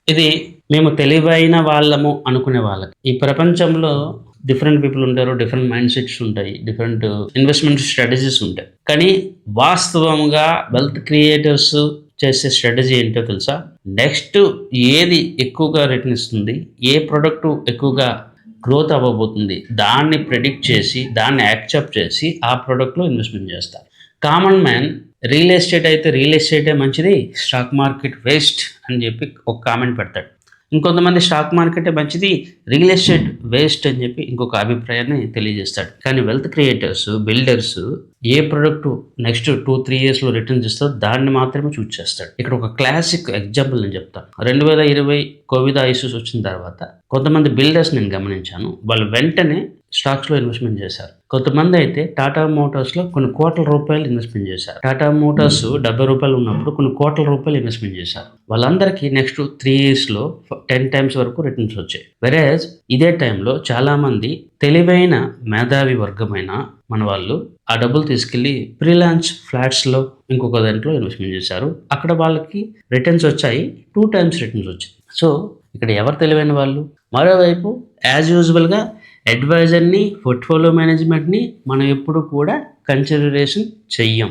ఇది మేము తెలివైన వాళ్ళము అనుకునే వాళ్ళకి. ఈ ప్రపంచంలో డిఫరెంట్ పీపుల్ ఉంటారు. డిఫరెంట్ మైండ్ సెట్స్ ఉంటాయి. డిఫరెంట్ ఇన్వెస్ట్‌మెంట్ స్ట్రాటజీస్ ఉంటాయి. కానీ వాస్తవంగా వెల్త్ క్రియేటర్స్ చేసే స్ట్రాటజీ ఏంటో తెలుసా? నెక్స్ట్ ఏది ఎక్కువగా రిటర్న్ ఇస్తుంది? ఏ ప్రొడక్ట్ ఎక్కువగా గ్రోత్ అవ్వబోతుంది? దాన్ని ప్రెడిక్ట్ చేసి, దాన్ని యాక్సెప్ట్ చేసి ఆ ప్రొడక్ట్‌లో ఇన్వెస్ట్‌మెంట్ చేస్తారు. కామన్ మ్యాన్ రియల్ ఎస్టేట్ అయితే రియల్ ఎస్టేటే మంచిది. స్టాక్ మార్కెట్ వేస్ట్ అని చెప్పి ఒక కామెంట్ పెడతాడు. ఇంకొంతమంది స్టాక్ మార్కెటే మంచిది, రియల్ ఎస్టేట్ వేస్ట్ అని చెప్పి ఇంకొక అభిప్రాయాన్ని తెలియజేస్తాడు. కానీ వెల్త్ క్రియేటర్స్, బిల్డర్స్ ఏ ప్రొడక్ట్ నెక్స్ట్ 2-3 ఇయర్స్‌లో రిటర్న్స్ ఇస్తుందో దాన్ని మాత్రమే చూజ్ చేస్తాడు. ఇక్కడ ఒక క్లాసిక్ ఎగ్జాంపుల్ నేను చెప్తాను. 2020 కోవిడ్ ఇష్యూస్ వచ్చిన తర్వాత కొంతమంది బిల్డర్స్ నేను గమనించాను. వాళ్ళు వెంటనే స్టాక్స్‌లో ఇన్వెస్ట్‌మెంట్ చేశారు. కొంతమంది అయితే టాటా మోటార్స్‌లో కొన్ని కోట్ల రూపాయలు ఇన్వెస్ట్‌మెంట్ చేశారు. టాటా మోటార్స్ ₹70 ఉన్నప్పుడు కొన్ని కోట్ల రూపాయలు ఇన్వెస్ట్‌మెంట్ చేశారు. వాళ్ళందరికీ నెక్స్ట్ 3 ఇయర్స్‌లో 10 టైమ్స్ వరకు రిటర్న్స్ వచ్చాయి. వెరాజ్ ఇదే టైంలో చాలామంది తెలివైన మేధావి వర్గమైన మన వాళ్ళు ఆ డబ్బులు తీసుకెళ్ళి ఫ్రీలాన్స్ ఫ్లాట్స్‌లో ఇంకొక దాంట్లో ఇన్వెస్ట్‌మెంట్ చేశారు. అక్కడ వాళ్ళకి రిటర్న్స్ వచ్చాయి. 2 టైమ్స్ రిటర్న్స్ వచ్చాయి. సో ఇక్కడ ఎవరు తెలివైన వాళ్ళు? మరోవైపు యాజ్ యూజువల్‌గా అడ్వైజర్‌ని, పోర్ట్‌ఫోలియో మేనేజ్‌మెంట్‌ని మనం ఎప్పుడు కూడా కన్సిడరేషన్ చెయ్యం.